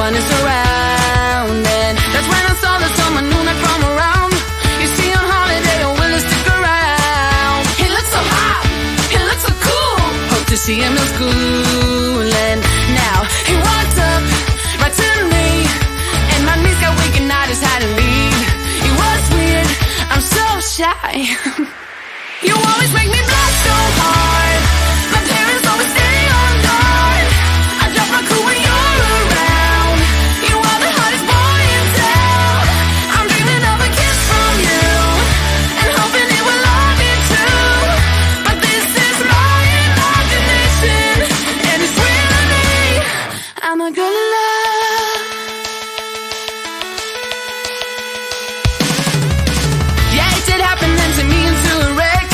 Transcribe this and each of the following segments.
everyone is around. And that's when I saw that someone new not from around. You see on holiday, or will he stick around? He looks so hot, he looks so cool. Hope to see him in school. And now he walked up right to me, and my knees got weak and I just had to leave. It was weird, I'm so shy. You always make me blush so hard. My parents always stay on guard. I drop my cool when you're around. You are the hottest boy in town. I'm dreaming of a kiss from you, and hoping it will love me too. But this is my imagination, and it's real to me. I'm a girl in love. Yeah, it did happen then to me and to a wreck.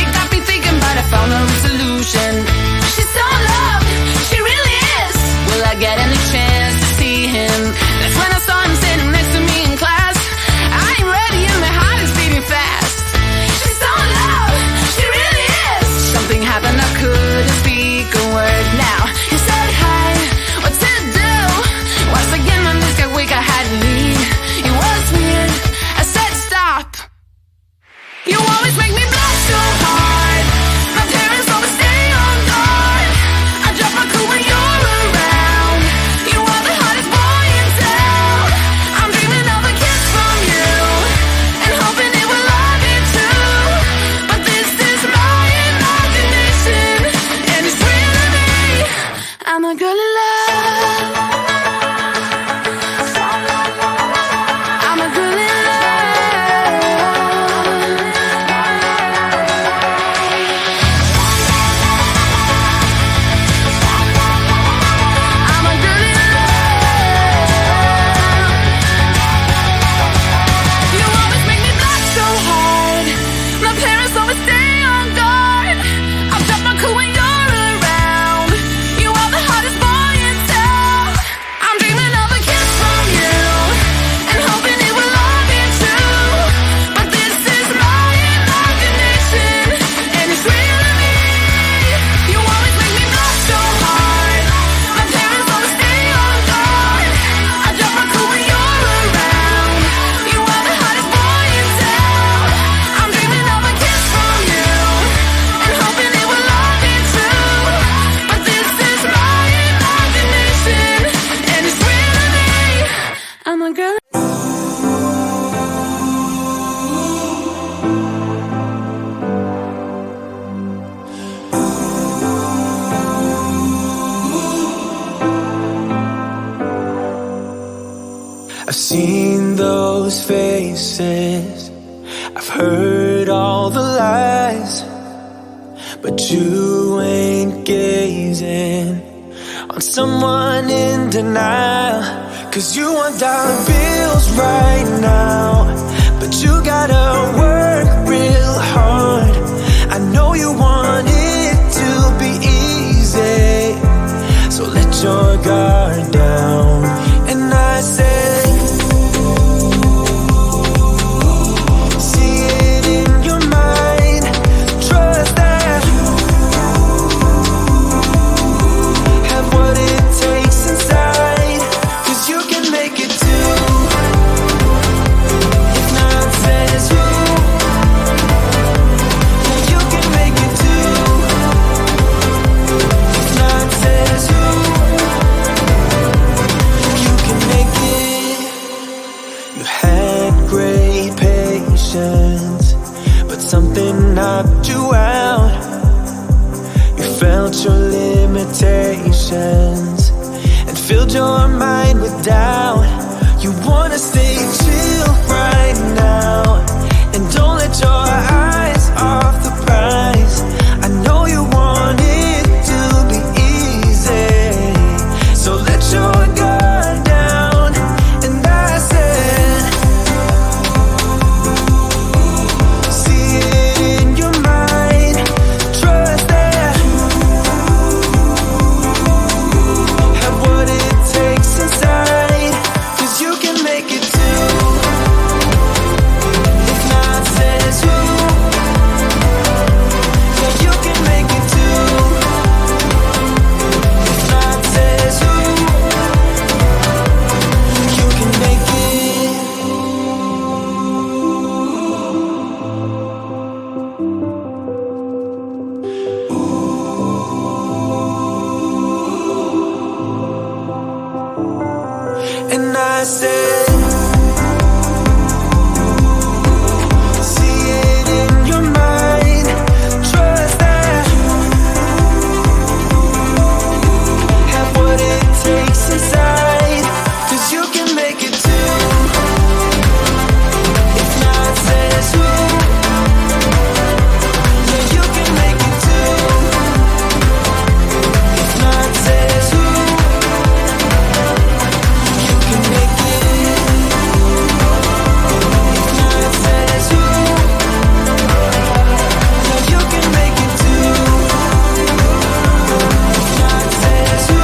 It got me thinking, but I found a solution. She's so in love, she really is. Will I get any chance to see him? That's when I saw him sitting next to me in class. I ain't ready and my heart is beating fast. She's so in love, she really is. Something happened, I couldn't speak a word. Now he said hi, what to do? Once again my knees got weak, I had to leave. It was weird, I said stop. You always make me blush so hard. My parents always stay on guard. I drop my cool when you're around. You are the hottest boy in town. I'm dreaming of a kiss from you, and hoping it will love me too. But this is my imagination, and it's real to me. I'm a girl in love. I'm a girl in love. I'm a girl in love. You always make me blush so hard. My parents always stay on guard. I drop my cool when you're around. You are the hottest boy in town. I'm dreaming of a kiss from you, and hoping it will love me too. But this is my imagination, and it's real to me. You always make me blush so hard. My parents always stay on guard. I drop my cool when you're around. You are the hottest boy in town. I'm dreaming of a kiss from you, and hoping it will love me too. But this is my imagination, and it's real to me. I'm a girl. I've seen those faces, I've heard all the lies, but you ain't gazing on someone in denial. 'Cause you want dollar bills right now, but you gotta work real hard. I know you want it to be easy, so let your guard down. And I said, see it in your mind, trust that you have what it takes inside. 'Cause you can make it too, if not says who. Yeah, you can make it too, if not says who. You can make it. You had great patience, but something knocked you out. You felt your limitations and filled your mind with doubt. You wanna stay chill right now, and don't let your eyes off the prize. I know you want it to be easy, so let your guard down. And I said, see it in your mind, trust that you have what it takes inside. 'Cause you can make it too. said, see it in your mind, trust that, have what it takes inside, 'cause you can make it too. If not says who, yeah, you can make it too. If not says who, you can make it. If not says who, yeah, you can make it too. If not says who,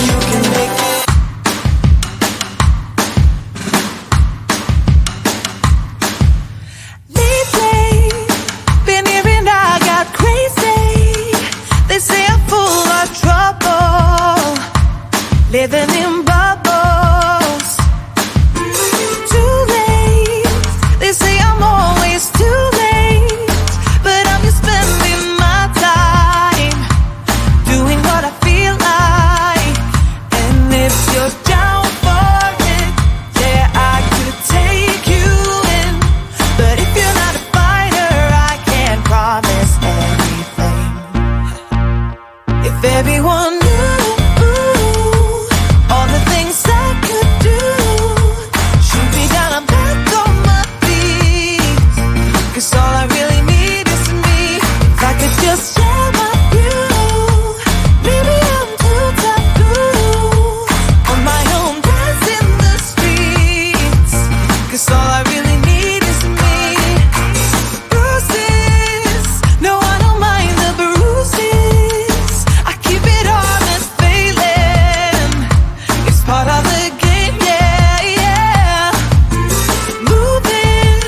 you can make it. Lately, been hearing I got crazy. They say I'm full of trouble, living in bubbles. Too late, they say I'm always too late, but I'm just spending my time doing what I feel like. And if you're down for it, yeah, I could take you in. But if you're not a fighter, I can't promise anything. If everyone knew all the things I could do, shoot me down, I'm back on my feet. 'Cause all I really need is me. If I could just share my view, maybe I'm too taboo. On my own, dance in the streets. 'Cause all I really need is me. Bruises, no, I don't mind the bruises. I keep it honest, failing. It's part of the game, yeah, yeah. Moving,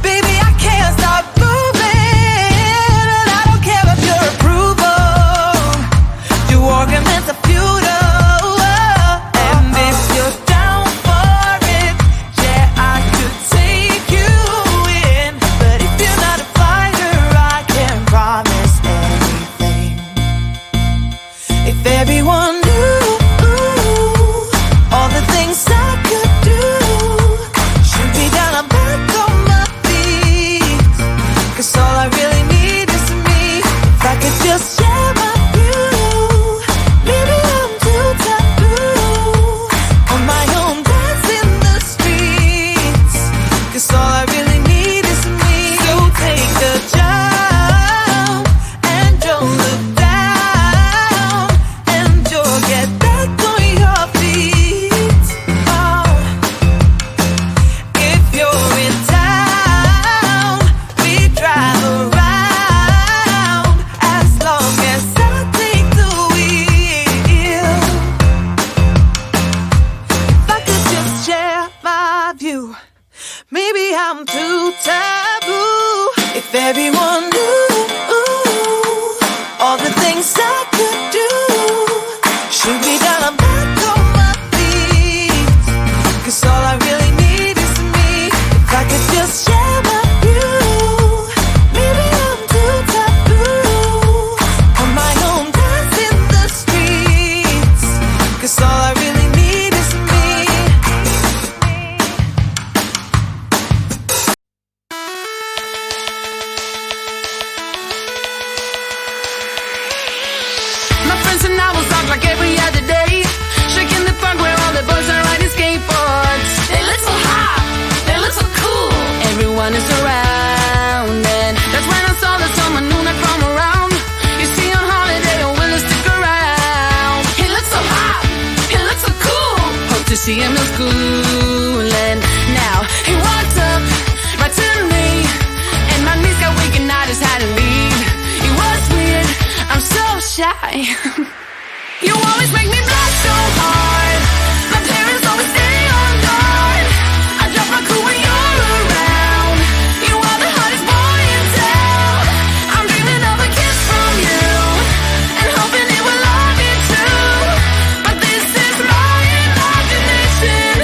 baby, I can't stop moving. And I don't care about your approval. Your arguments are futile. And if you're down for it, yeah, I could take you in. But if you're not a fighter, I can't promise anything. If everyone knew all the things I could do, shoot me down, I'm back on my feet. 'Cause all I really need is me. If I could just share my view, maybe I'm too taboo. On my own, dance in the streets. 'Cause all I really need is me. So take the jump and don't look down, and you'll get back on your feet. Oh. If you're in town, we drive around, as long as I take the wheel. If I could just share my view, maybe I'm too taboo. If everyone knew all the things I could do, shoot me down, I'm back on my feet. 'Cause all I really need is me. If I could just share my view, maybe I'm too taboo. On my own, dance in the streets. 'Cause all I really need is me. My friends and I will talk like every other day, shaking the park where all the boys are riding skateboards. They look so hot, they look so cool. Everyone is around, and that's when I saw the someone new not from around. You see on holiday, or will stick around. He looks so hot, he looks so cool. Hope to see him in school, and now he walks up right to me, and my knees got weak and I just had to leave. It was weird, I'm so shy. You always make me blush so hard. My parents always stay on guard. I drop my cool when you're around. You are the hottest boy in town. I'm dreaming of a kiss from you, and hoping it will love me too. But this is my imagination,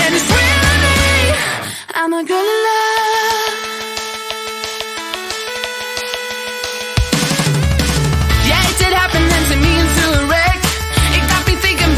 and it's really me. I'm a girl in love. Yeah, it did happen then to me into a wreck. It got me thinking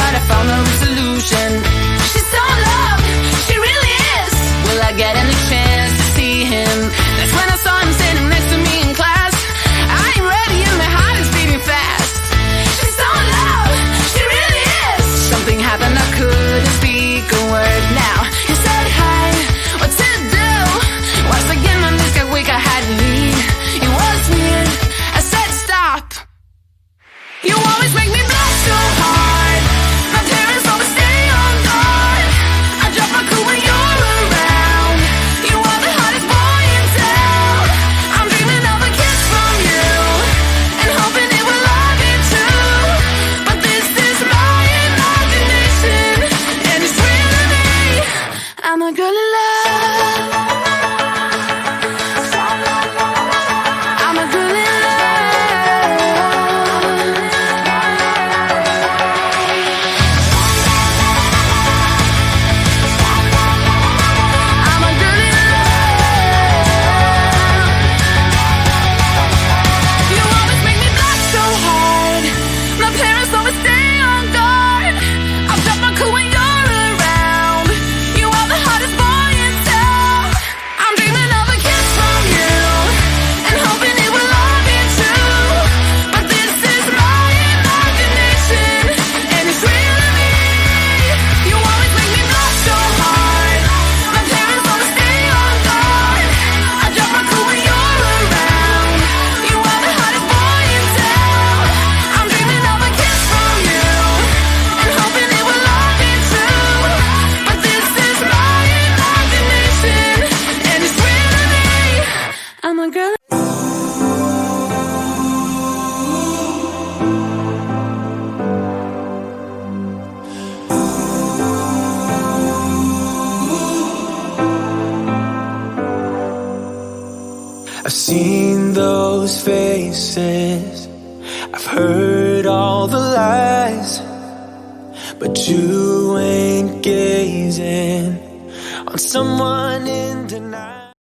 seen those faces, I've heard all the lies, but you ain't gazing on someone in denial.